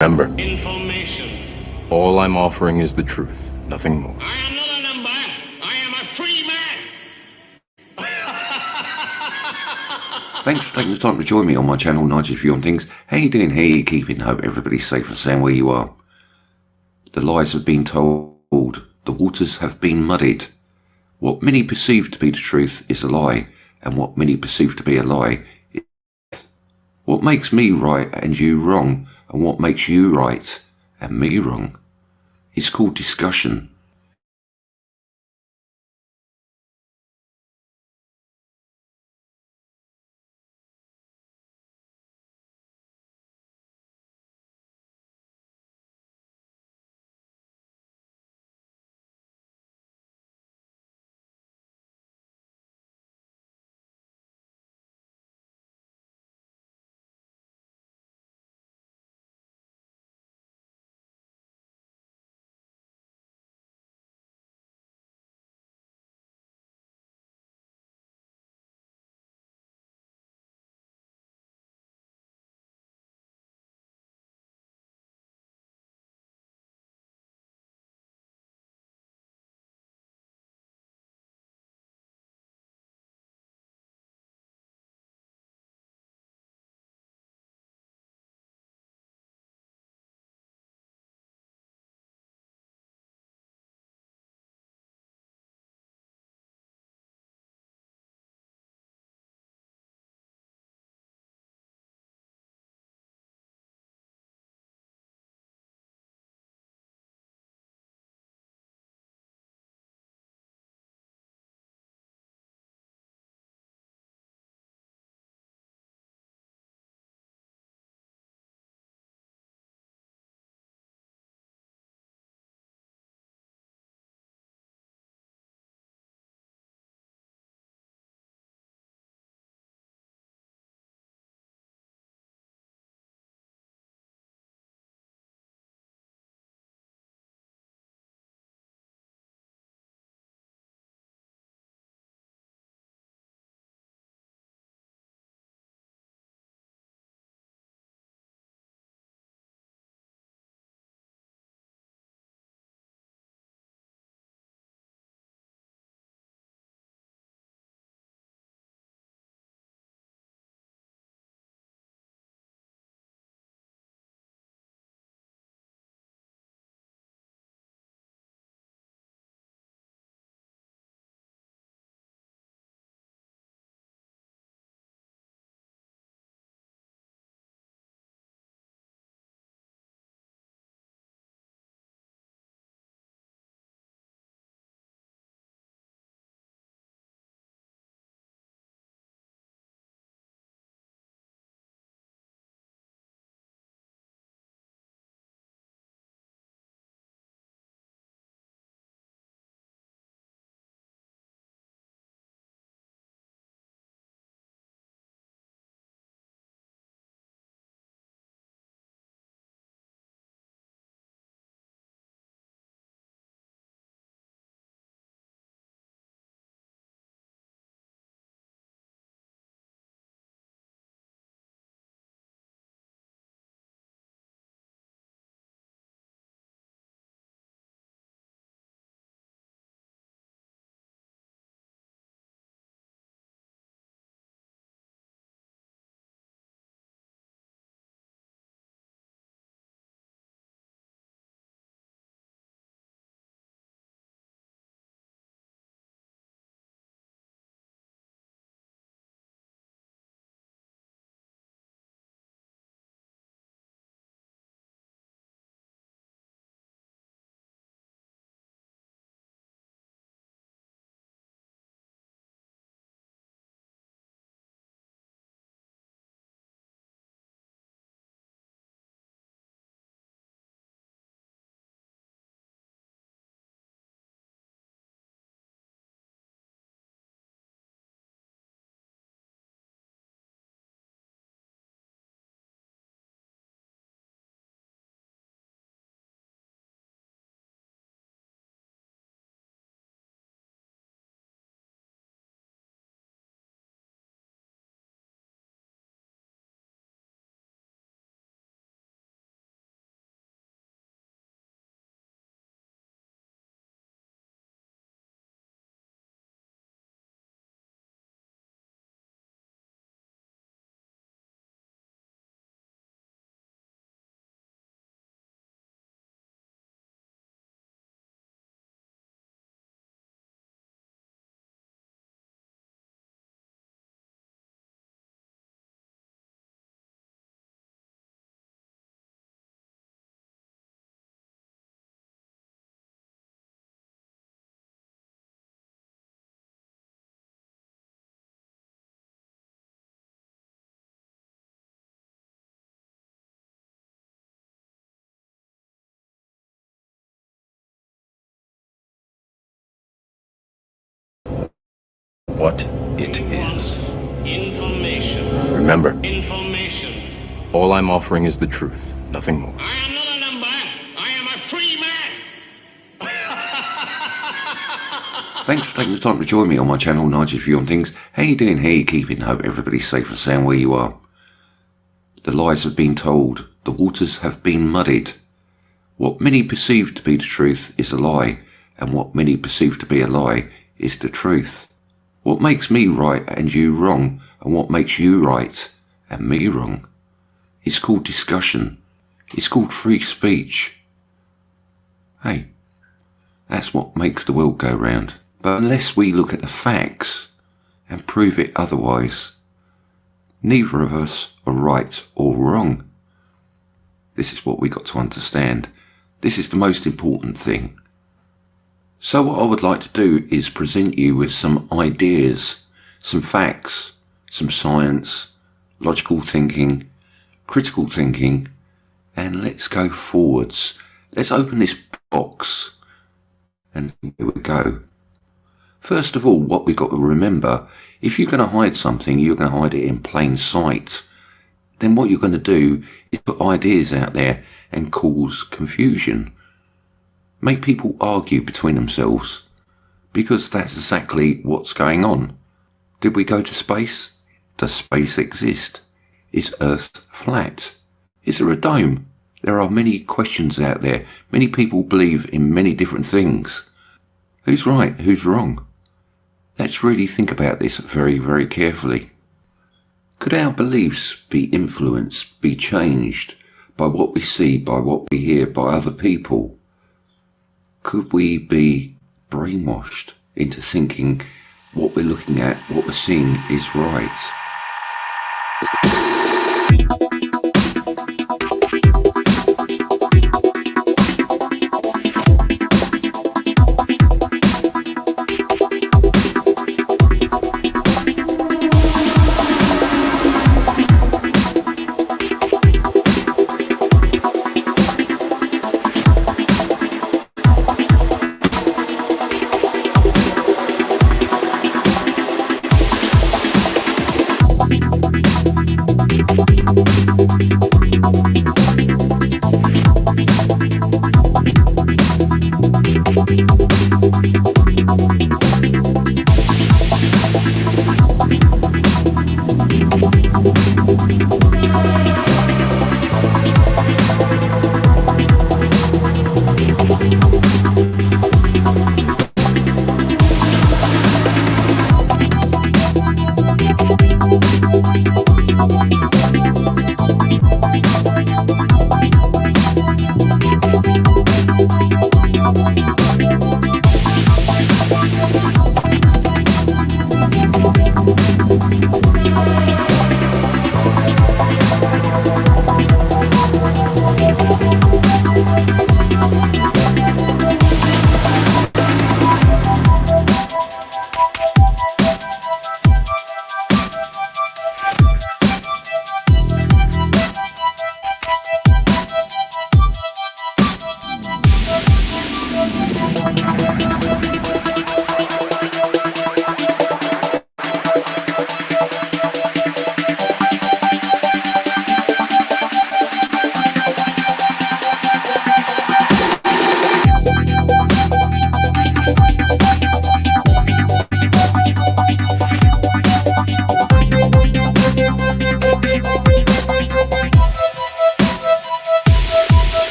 Remember, Information. all I'm offering is the truth, nothing more. I am not a number. I am a free man. Thanks for taking the time to join me on my channel, Nigel's View on Things. How you doing? How you keeping? Hope everybody's safe and sound where you are. The lies have been told. The waters have been muddied. What many perceive to be the truth is a lie, and what many perceive to be a lie is what makes me right and you wrong, and what makes you right and me wrong. It's called discussion. what it is. Information. Remember, Information. all I'm offering is the truth, nothing more. I am not a number. I am a free man. Thanks for taking the time to join me on my channel, Nigel's View on Things. How you doing? How you keeping? Hope everybody's safe and sound where you are. The lies have been told. The waters have been muddied. What many perceive to be the truth is a lie, and what many perceive to be a lie is the truth. What makes me right and you wrong, and what makes you right and me wrong? It's called discussion. It's called free speech. Hey, that's what makes the world go round. But unless we look at the facts and prove it otherwise, neither of us are right or wrong. This is what we got to understand. This is the most important thing. So what I would like to do is present you with some ideas, some facts, some science, logical thinking, critical thinking, and let's go forwards. Let's open this box and here we go. First of all, what we've got to remember, if you're going to hide something, you're going to hide it in plain sight. Then what you're going to do is put ideas out there and cause confusion. Make people argue between themselves, because that's exactly what's going on. Did we go to space? Does space exist? Is Earth flat? Is there a dome? There are many questions out there. Many people believe in many different things. Who's right? Who's wrong? Let's really think about this very, very carefully. Could our beliefs be influenced, be changed by what we see, by what we hear, by other people? Could we be brainwashed into thinking what we're looking at, what we're seeing is right?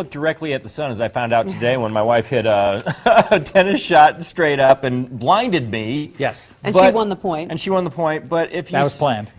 look directly at the sun, as I found out today when my wife hit a, a tennis shot straight up and blinded me. Yes. And she won the point. And she won the point. But if you That was planned.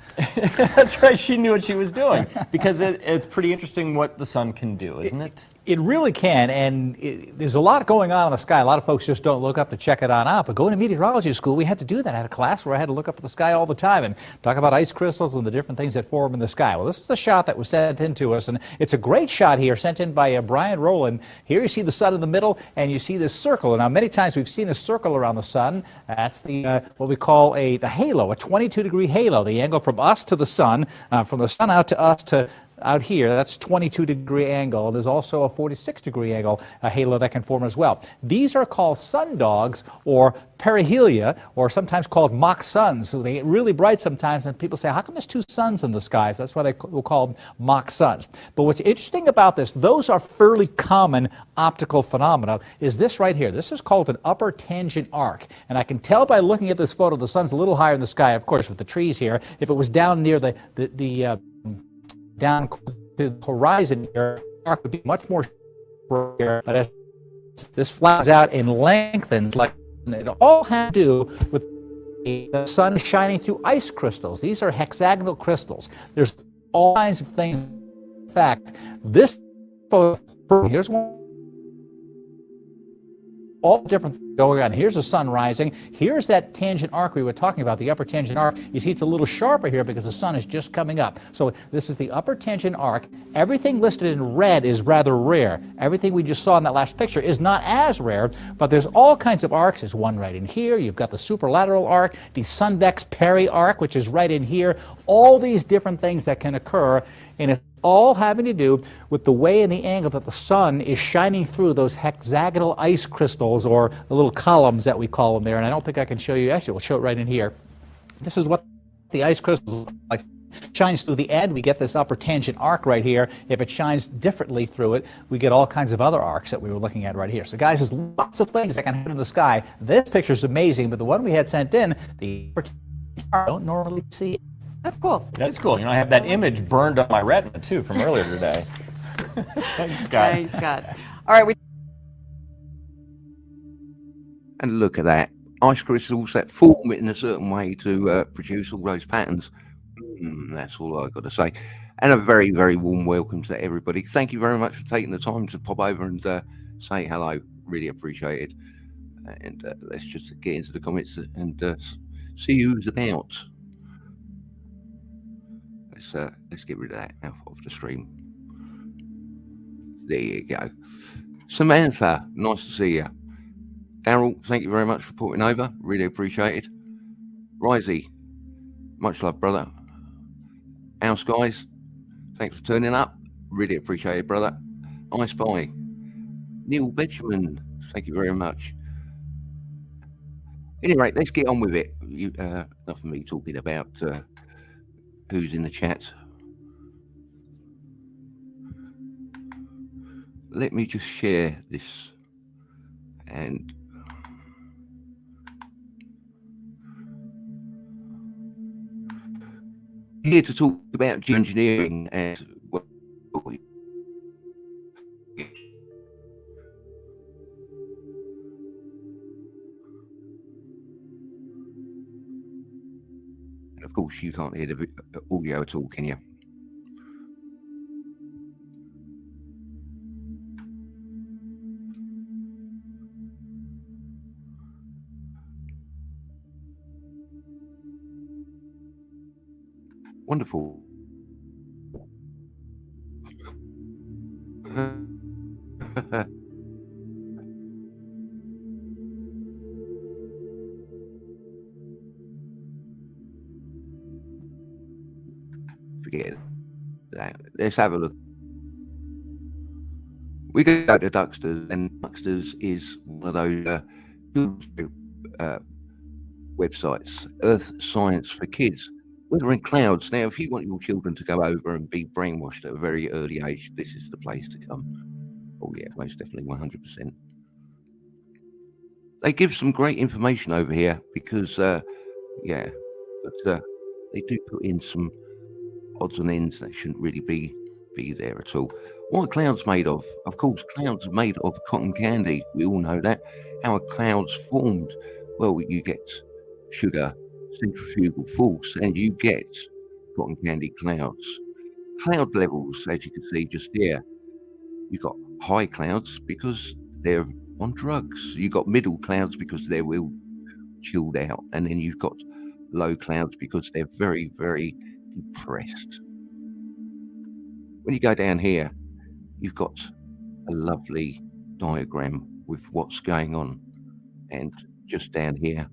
That's right. She knew what she was doing because it's pretty interesting what the sun can do, isn't it? It really can, and there's a lot going on in the sky. A lot of folks just don't look up to check it on out. But going to meteorology school, we had to do that. I had a class where I had to look up at the sky all the time and talk about ice crystals and the different things that form in the sky. Well, this is a shot that was sent in to us, and it's a great shot here, sent in by Brian Rowland. Here you see the sun in the middle, and you see this circle. Now, many times we've seen a circle around the sun. That's the what we call the halo, a 22-degree halo, the angle from us to the sun, from the sun out to us to out here. That's 22-degree angle. There's also a 46-degree angle, a halo that can form as well. These are called sundogs or perihelia, or sometimes called mock suns. So they get really bright sometimes, and people say, how come there's two suns in the sky? So that's why they will call them mock suns. But what's interesting about this, those are fairly common optical phenomena, is this right here. This is called an upper tangent arc. And I can tell by looking at this photo, the sun's a little higher in the sky, of course, with the trees here. If it was down near down to the horizon here, the arc would be much more here, but as this flattens out and lengthens, like it all has to do with the sun shining through ice crystals. These are hexagonal crystals. There's all kinds of things. In fact, this photo, here's one. All different things going on. Here's the sun rising. Here's that tangent arc we were talking about, the upper tangent arc. You see it's a little sharper here because the sun is just coming up. So this is the upper tangent arc. Everything listed in red is rather rare. Everything we just saw in that last picture is not as rare, but there's all kinds of arcs. There's one right in here. You've got the superlateral arc, the Sundex Peri arc, which is right in here. All these different things that can occur, and it's all having to do with the way and the angle that the sun is shining through those hexagonal ice crystals, or the little columns that we call them there. And I don't think I can show you. Actually, we'll show it right in here. This is what the ice crystal like. Shines through the end, we get this upper tangent arc right here. If it shines differently through it, we get all kinds of other arcs that we were looking at right here. So guys, there's lots of things that can happen in the sky. This picture is amazing, but the one we had sent in, the upper tangent arc, I don't normally see it. That's cool. That's cool. You know, I have that image burned on my retina, too, from earlier today. Thanks, Scott. Thanks, Scott. All right. And look at that. Ice crystals that form it in a certain way to produce all those patterns. That's all I've got to say. And a very, very warm welcome to everybody. Thank you very much for taking the time to pop over and say hello. Really appreciate it. And let's just get into the comments and see who's about. Let's get rid of that off the stream. There you go. Samantha, nice to see you. Daryl, thank you very much for putting over. Really appreciate it. Risey, much love, brother. House guys, thanks for turning up. Really appreciate it, brother. I Spy. Neil Benjamin, thank you very much. Anyway, let's get on with it. Enough of me talking about who's in the chat. Let me just share this. And here to talk about geoengineering as well. And of course, you can't hear the audio at all, can you? Wonderful. Forget that. Let's have a look. We go to Duxters, and Duxters is one of those websites, Earth Science for Kids. Weather and clouds. Now, if you want your children to go over and be brainwashed at a very early age, this is the place to come. Oh yeah, most definitely, 100%. They give some great information over here because, yeah, but they do put in some odds and ends that shouldn't really be there at all. What are clouds made of? Of course, clouds are made of cotton candy. We all know that. How are clouds formed? Well, you get sugar, centrifugal force, and you get cotton candy clouds. Cloud levels, as you can see just here, you've got high clouds because they're on drugs. You've got middle clouds because they're well chilled out. And then you've got low clouds because they're very, very depressed. When you go down here, you've got a lovely diagram with what's going on. And just down here,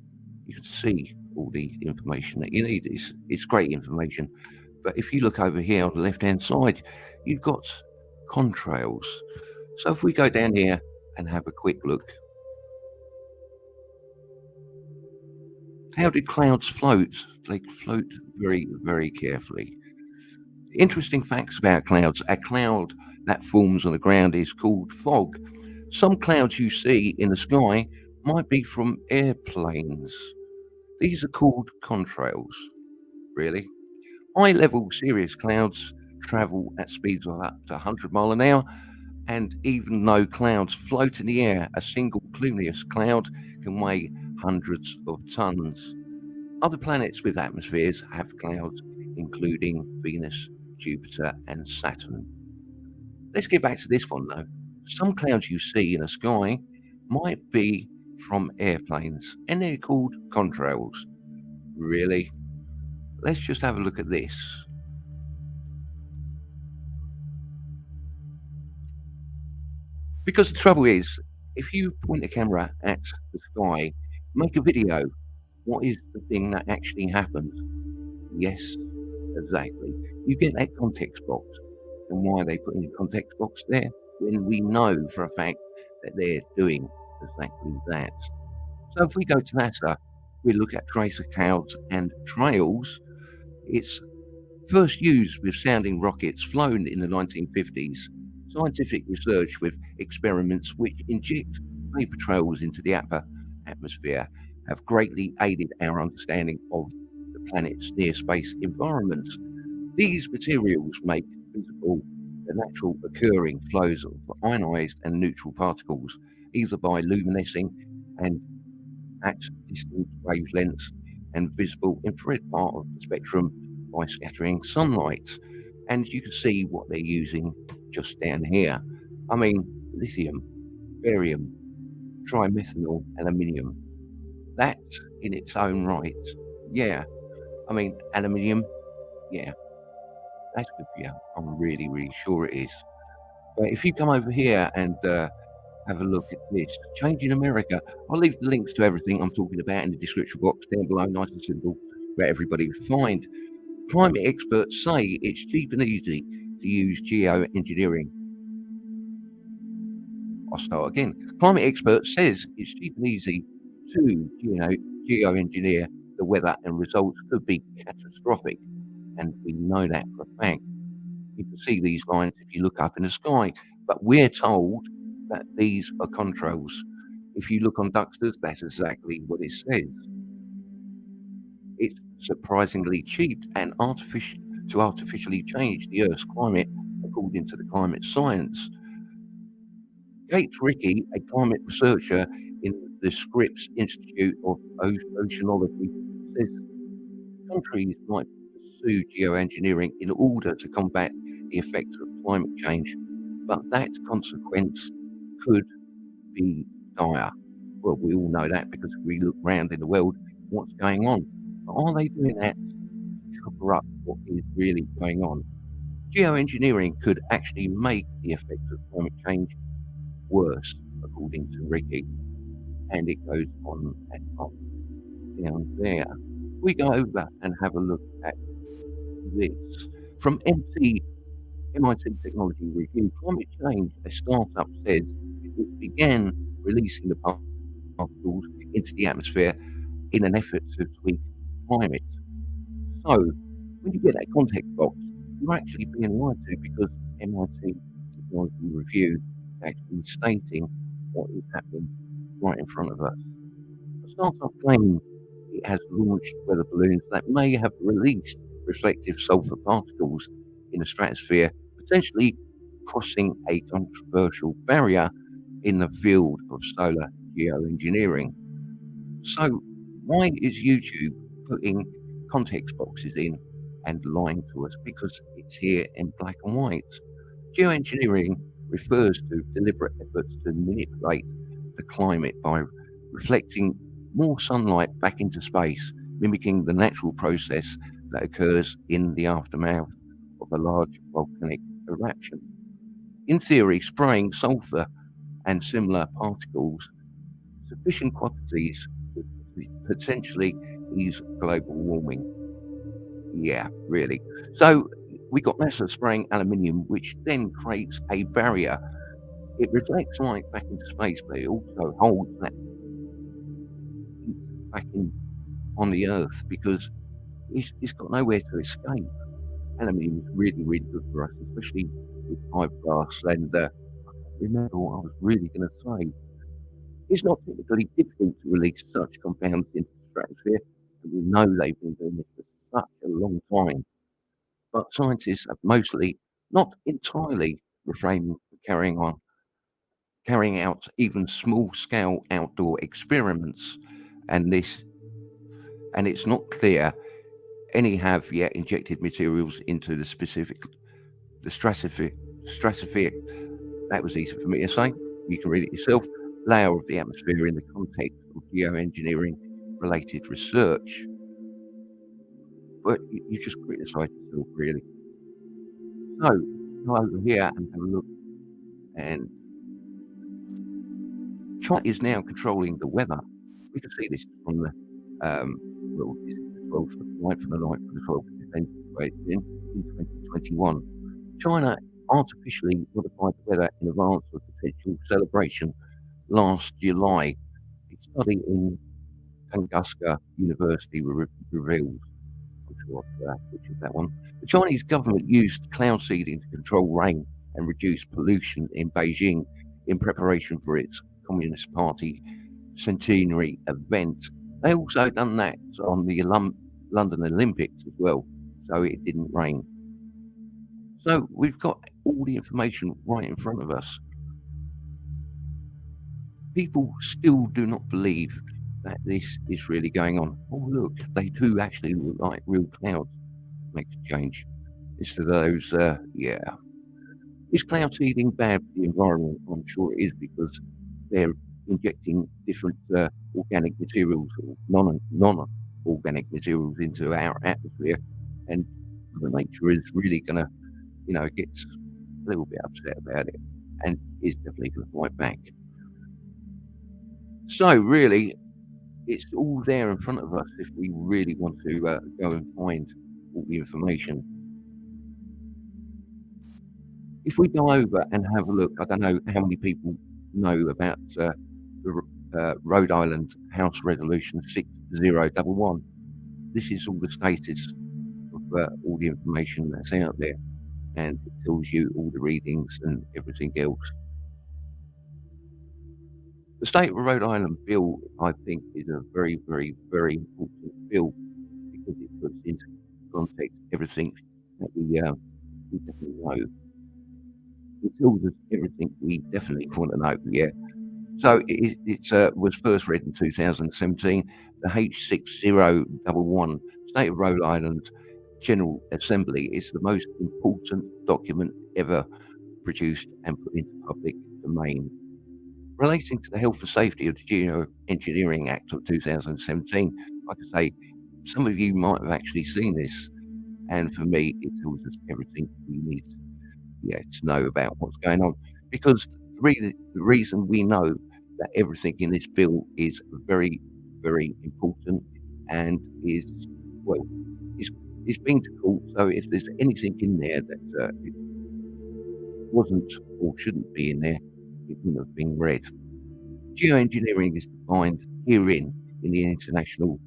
you can see all the information that you need. It's great information. But if you look over here on the left-hand side, you've got contrails. So if we go down here and have a quick look. How do clouds float? They float very, very carefully. Interesting facts about clouds. A cloud that forms on the ground is called fog. Some clouds you see in the sky might be from airplanes. These are called contrails, really. High-level cirrus clouds travel at speeds of up to 100 miles an hour, and even though clouds float in the air, a single cumulus cloud can weigh hundreds of tons. Other planets with atmospheres have clouds, including Venus, Jupiter, and Saturn. Let's get back to this one, though. Some clouds you see in the sky might be from airplanes, and they're called contrails. Really? Let's just have a look at this. Because the trouble is, if you point a camera at the sky, make a video, what is the thing that actually happens? Yes, exactly. You get that context box. And why are they putting the context box there? When we know for a fact that they're doing exactly that. So if we go to NASA, we look at tracer clouds and trails. It's first used with sounding rockets flown in the 1950s. Scientific research with experiments which inject vapor trails into the upper atmosphere have greatly aided our understanding of the planet's near-space environment. These materials make visible the natural occurring flows of ionized and neutral particles, either by luminescing and at distant wavelengths, and visible infrared part of the spectrum by scattering sunlight. And you can see what they're using just down here. I mean, lithium, barium, trimethanol, aluminium. That in its own right, yeah. I mean, aluminium, yeah, that's good for you. I'm really, really sure it is. But if you come over here and have a look at this, Changing America, I'll leave the links to everything I'm talking about in the description box down below, nice and simple, where everybody can find. Climate experts say it's cheap and easy to use geoengineering. I'll start again. Climate expert says it's cheap and easy to geoengineer the weather, and results could be catastrophic. And we know that for a fact. You can see these lines if you look up in the sky, but we're told that these are contrails. If you look on Duxters, that's exactly what it says. It's surprisingly cheap and artificially change the Earth's climate according to the climate science. Gates Rickey, a climate researcher in the Scripps Institute of Oceanology, says countries might pursue geoengineering in order to combat the effects of climate change, but that consequence could be dire. Well, we all know that because we look around in the world, what's going on. But are they doing that to cover up what is really going on? Geoengineering could actually make the effects of climate change worse, according to Ricky. And it goes on and on down there. We go over and have a look at this. From MIT Technology Review, climate change, a startup says it began releasing the particles into the atmosphere in an effort to tweak climate. So, when you get that context box, you're actually being lied to because MIT Technology Review is actually stating what is happening right in front of us. The startup claims it has launched weather balloons that may have released reflective sulfur particles in the stratosphere, potentially crossing a controversial barrier in the field of solar geoengineering. So, why is YouTube putting context boxes in and lying to us? Because it's here in black and white. Geoengineering refers to deliberate efforts to manipulate the climate by reflecting more sunlight back into space, mimicking the natural process that occurs in the aftermath of a large volcanic eruption. In theory, spraying sulfur and similar particles sufficient quantities to potentially ease global warming. Yeah, really. So we got NASA spraying aluminium, which then creates a barrier. It reflects light back into space, but it also holds that back in on the Earth because it's got nowhere to escape. Aluminium is really, really good for us, especially with fiberglass. And remember what I was really going to say. It's not typically difficult to release such compounds into the stratosphere, and we know they've been doing this for such a long time. But scientists have mostly, not entirely, refrained from carrying out even small-scale outdoor experiments, and it's not clear any have yet injected materials into the stratosphere. That was easy for me to say. You can read it yourself. Layer of the atmosphere in the context of geoengineering related research. But you just criticize yourself, really. So, go over here and have a look. And China is now controlling the weather. We can see this from the, well, this is the 12th of the 9th of the 9th of the 12th of December in 2021. China artificially modified the weather in advance of potential celebration last July. A study in Tunguska University reveals, I'm sure which is that one. The Chinese government used cloud seeding to control rain and reduce pollution in Beijing in preparation for its Communist Party centenary event. They also done that on the London Olympics as well, so it didn't rain. So we've got all the information right in front of us. People still do not believe that this is really going on. Oh, look, they do actually look like real clouds. Makes a change. Instead of those, yeah. Is cloud seeding bad for the environment? I'm sure it is because they're injecting different organic materials or non-organic materials into our atmosphere, and Mother Nature is really going to, get a little bit upset about it, and is definitely going to fight back. So really, it's all there in front of us if we really want to go and find all the information. If we go over and have a look, I don't know how many people know about the Rhode Island House Resolution 6011. This is all the status of all the information that's out there, and it tells you all the readings and everything else. The State of Rhode Island bill, I think, is a very, very, very important bill because it puts into context everything that we definitely know. It tells us everything we definitely want to know, yeah. So it was first read in 2017. The H6011 State of Rhode Island General Assembly is the most important document ever produced and put into public domain. Relating to the health and safety of the Geoengineering Act of 2017, like I say, some of you might have actually seen this, and for me, it tells us everything we need to know about what's going on. Because the reason we know that everything in this bill is very, very important and is being to court. So if there's anything in there that it wasn't or shouldn't be in there, it wouldn't have been read. Geoengineering is defined herein in the international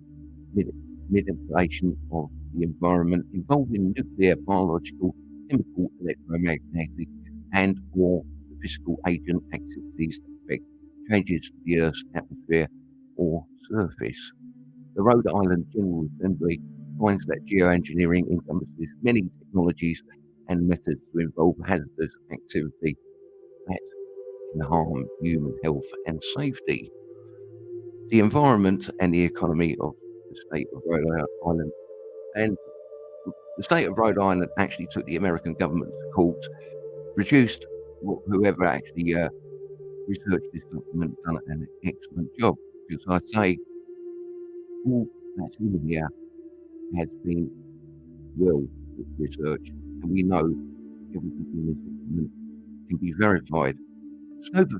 manipulation of the environment involving nuclear, biological, chemical, electromagnetic, and or physical agent activities that affect changes to the Earth's atmosphere or surface. The Rhode Island General Assembly finds that geoengineering encompasses many technologies and methods to involve hazardous activity that can harm human health and safety. The environment and the economy of the state of Rhode Island. And the state of Rhode Island actually took the American government to court, produced whoever actually researched this document, done an excellent job. Because I say, all that's in here has been well researched, and we know everything in this document can be verified. Scope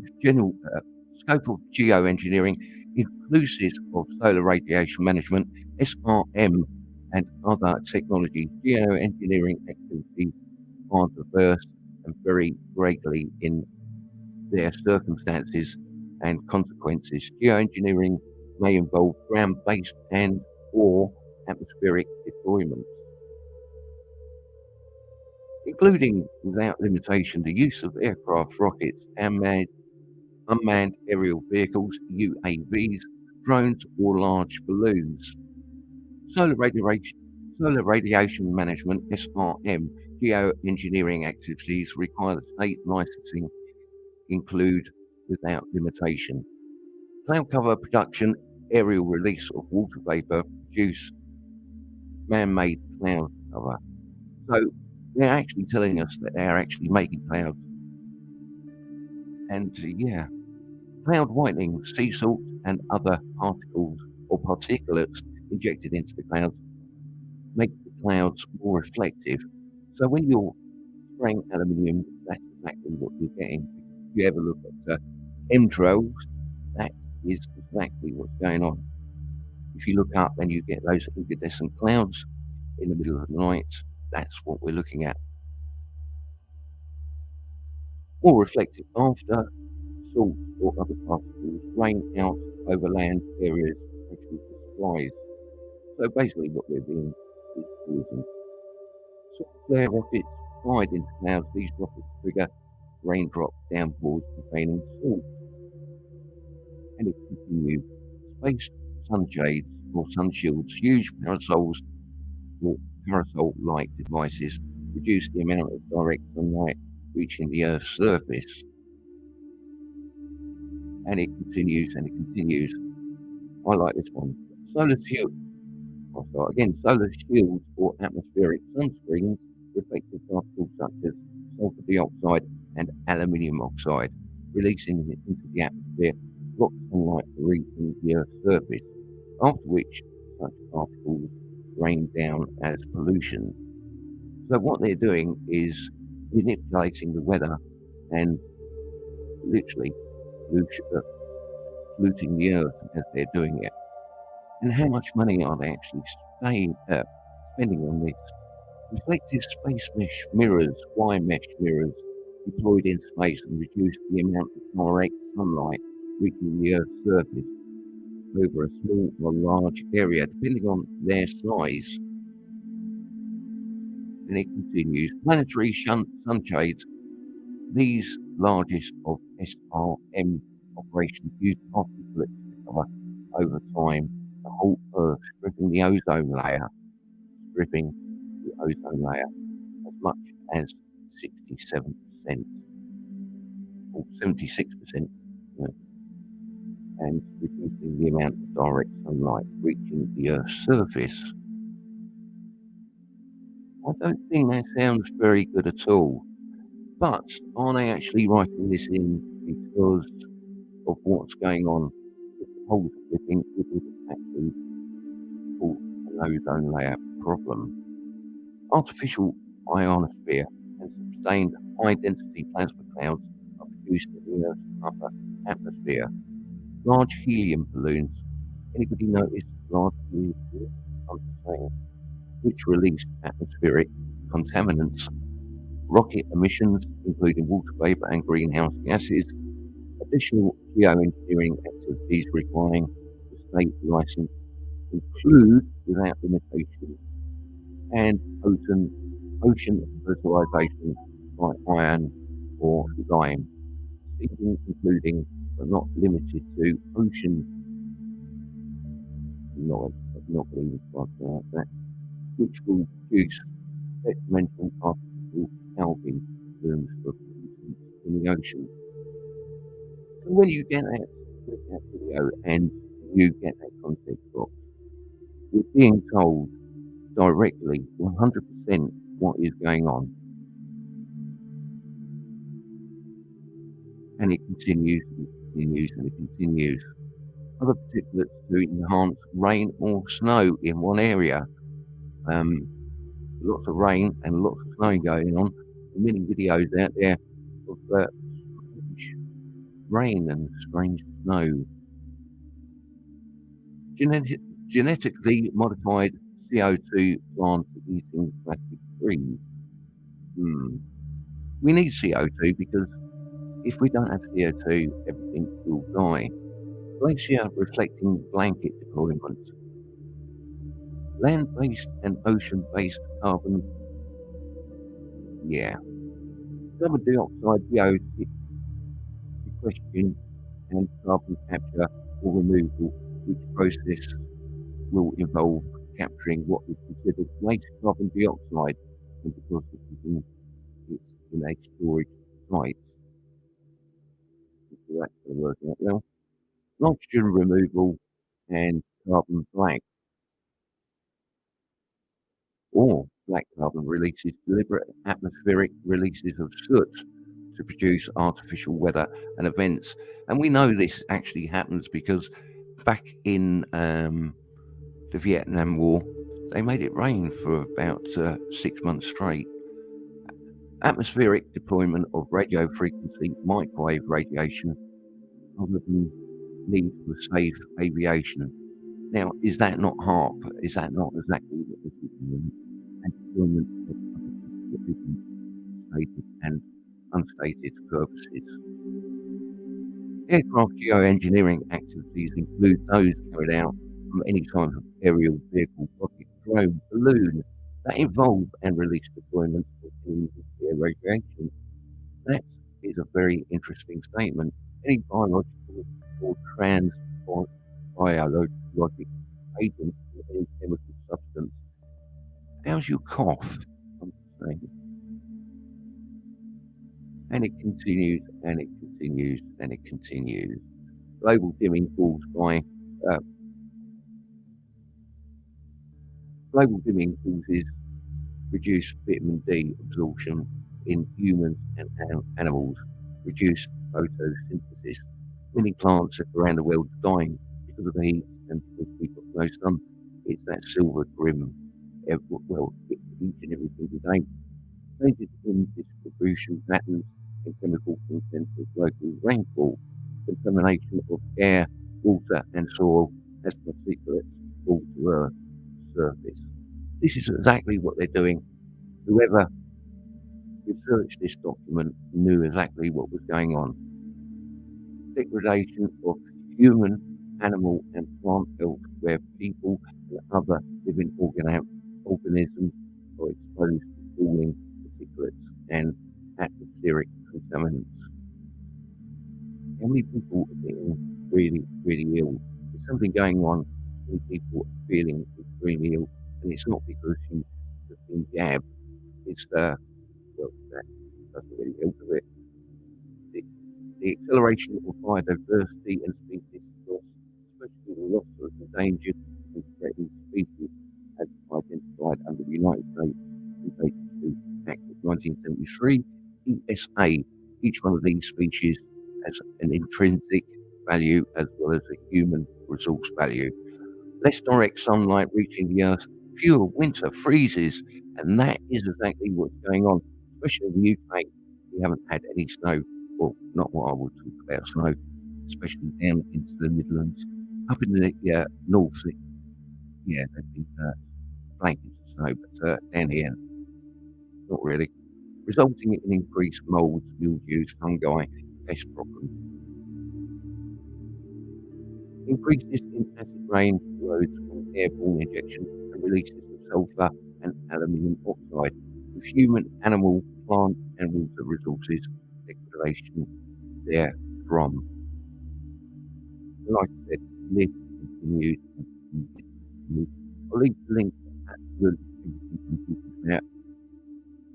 of geoengineering, inclusive of solar radiation management, SRM, and other technologies. Geoengineering activities are diverse and vary greatly in their circumstances and consequences. Geoengineering may involve ground-based and/or atmospheric deployments, including, without limitation, the use of aircraft, rockets, unmanned aerial vehicles, UAVs, drones, or large balloons. Solar radiation management, SRM, geoengineering activities require the state licensing include without limitation. Cloud cover production, aerial release of water vapor, produce man-made cloud cover. So they're actually telling us that they're actually making clouds. And cloud whitening, sea salt, and other particles or particulates injected into the clouds make the clouds more reflective. So when you're spraying aluminium, that's exactly what you're getting. If you ever look at chemtrails, that is exactly what's going on. If you look up and you get those incandescent clouds in the middle of the night, that's what we're looking at. More reflective after salt or other particles rain out over land areas actually supplies. So basically what we're doing is causing salt flare rockets fired into clouds. These rockets trigger raindrop downpours containing salt. And it continues. Space sunshades or sun shields, huge parasols or parasol-like devices reduce the amount of direct sunlight reaching the Earth's surface. And it continues and it continues. I like this one. Solar shield. I'll start again. Solar shields or atmospheric sunscreens reflective particles such as sulfur dioxide and aluminium oxide, releasing it into the atmosphere, block sunlight from reaching the Earth's surface, after which such particles rain down as pollution. So what they're doing is manipulating the weather and literally polluting the Earth as they're doing it. And how much money are they actually spending on this? Reflective space mesh mirrors, wire mesh mirrors, deployed in space and reduce the amount of direct sunlight reaching the Earth's surface over a small or large area, depending on their size. And it continues. Planetary sunshades, these largest of SRM operations, use particulates to cover over time the whole Earth, stripping the ozone layer as much as 67% or 76%, and reducing the amount of direct sunlight reaching the Earth's surface. I don't think that sounds very good at all. But are they actually writing this in because of what's going on with the whole flipping? It is actually called an ozone layer problem. Artificial ionosphere and sustained high-density plasma clouds are produced in the Earth's upper atmosphere. Large helium balloons. Anybody notice large helium balloons? Which release atmospheric contaminants, rocket emissions, including water vapor and greenhouse gases, additional geoengineering activities requiring the state license include, without limitation, and ocean fertilization by iron or lime, including but not limited to ocean knowledge, not being like that, which will produce detrimental particles coastal algae blooms, for instance, in the ocean. So when you get that video and you get that context box, you're being told directly 100% what is going on. And it continues and it continues and it continues. Other particulates to enhance rain or snow in one area. Lots of rain and lots of snow going on. Many videos out there of strange rain and strange snow. Genetically modified CO2 plant eating plastic trees. We need CO2 because if we don't have CO2, everything will die. Glacier reflecting blanket deployment. Land-based and ocean-based carbon. Yeah. Carbon dioxide sequestration and carbon capture or removal, which process will involve capturing what is considered waste carbon dioxide, and because it's in a storage site. So that's going to work out well. Nitrogen removal and carbon black, or black carbon releases, deliberate atmospheric releases of soot to produce artificial weather and events. And we know this actually happens because back in the Vietnam War, they made it rain for about 6 months straight. Atmospheric deployment of radio frequency microwave radiation other than need for safe aviation. Now, is that not HARP? Is that not exactly what this is doing? And deployment of different stated and unstated purposes. Aircraft geoengineering activities include those carried out from any type of aerial vehicle, rocket, drone, balloon that involve and release deployment of nuclear radiation. That is a very interesting statement. Any biological or biologic agent or any chemical substance. How's your cough? I'm saying. And it continues and it continues and it continues. Global dimming caused by global dimming causes reduced vitamin D absorption in humans and animals, reduced photosynthesis. Many plants around the world are dying because of the heat and because we've got no sun. It's that silver grim, well, each and every single day. Changes in distribution patterns and chemical content of local rainfall, contamination of air, water and soil as particulates fall to Earth's surface. This is exactly what they're doing. Whoever researched this document knew exactly what was going on. Degradation of human, animal and plant health where people and other living organisms are exposed to falling particulates and atmospheric contaminants. How many people are getting really, really ill? There's something going on. Many people are feeling extremely ill, and it's not because you've been jabbed. It's well, that doesn't really help with it. The acceleration of biodiversity and species loss, especially the loss of endangered and threatened species, as identified under the United States Invasive Act of 1973, ESA. Each one of these species has an intrinsic value as well as a human resource value. Less direct sunlight reaching the Earth, fewer winter freezes, and that is exactly what's going on, especially in the UK. We haven't had any snow. Well, not what I would talk about snow, especially down into the Midlands. Up in the north, yeah, there'd be blankets of snow, but down here, not really. Resulting in increased molds, mildews, fungi, pest problems. Increases in acid rain flows from airborne injection and releases of sulfur and aluminium oxide, with human, animal, plant and water resources degradation therefrom. Like I said, list continues. I'll leave the link at the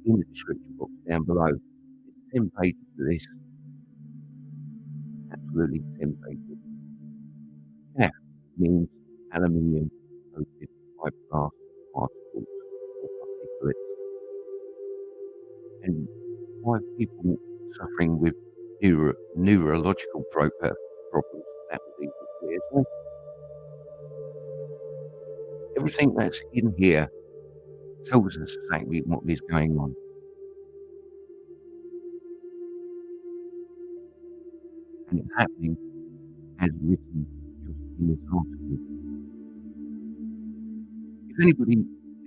in the description box down below. It's 10 pages to this. Absolutely 10 pages. CAF means aluminium coated fiberglass particles or particulates. And why people suffering with neurological problems, that was easy to clear. So everything that's in here tells us exactly what is going on. And it's happening as written just in this article. If anybody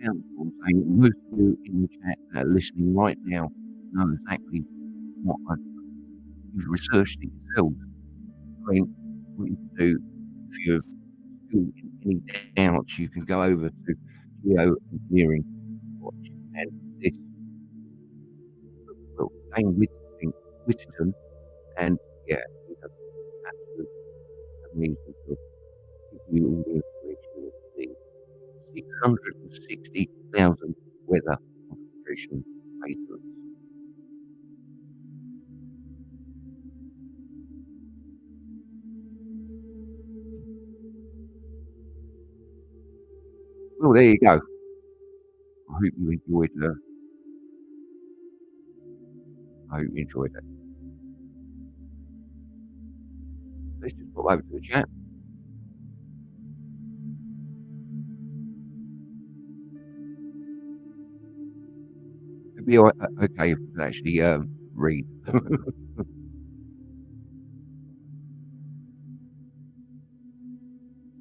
counts on saying that most of you in the chat that are listening right now know exactly what you've researched it yourselves. I mean, what you can do, if you're still in any doubts, you can go over to Geoengineering watch and this well, Dane Whittington, and yeah, he does absolutely amazing job giving you all the information you need. 660,000 weather modification patents. Well, there you go. I hope you enjoyed it. Let's just pop over to the chat. It'd be okay if we could actually read.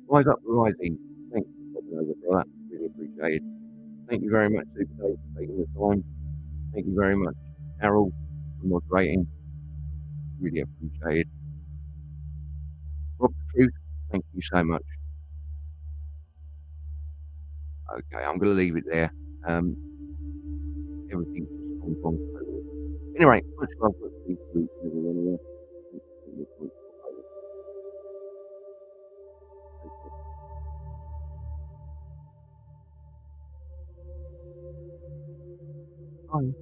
Rise up, rising. Thanks for popping over, brother. Really appreciate it. Thank you very much, Super Dave, for taking the time. Thank you very much, Harold, for moderating. Really appreciate it. Rob the Truth, thank you so much. Okay, I'm going to leave it there. Everything's just gone over. Anyway, much love for these weeks, everyone. Bye.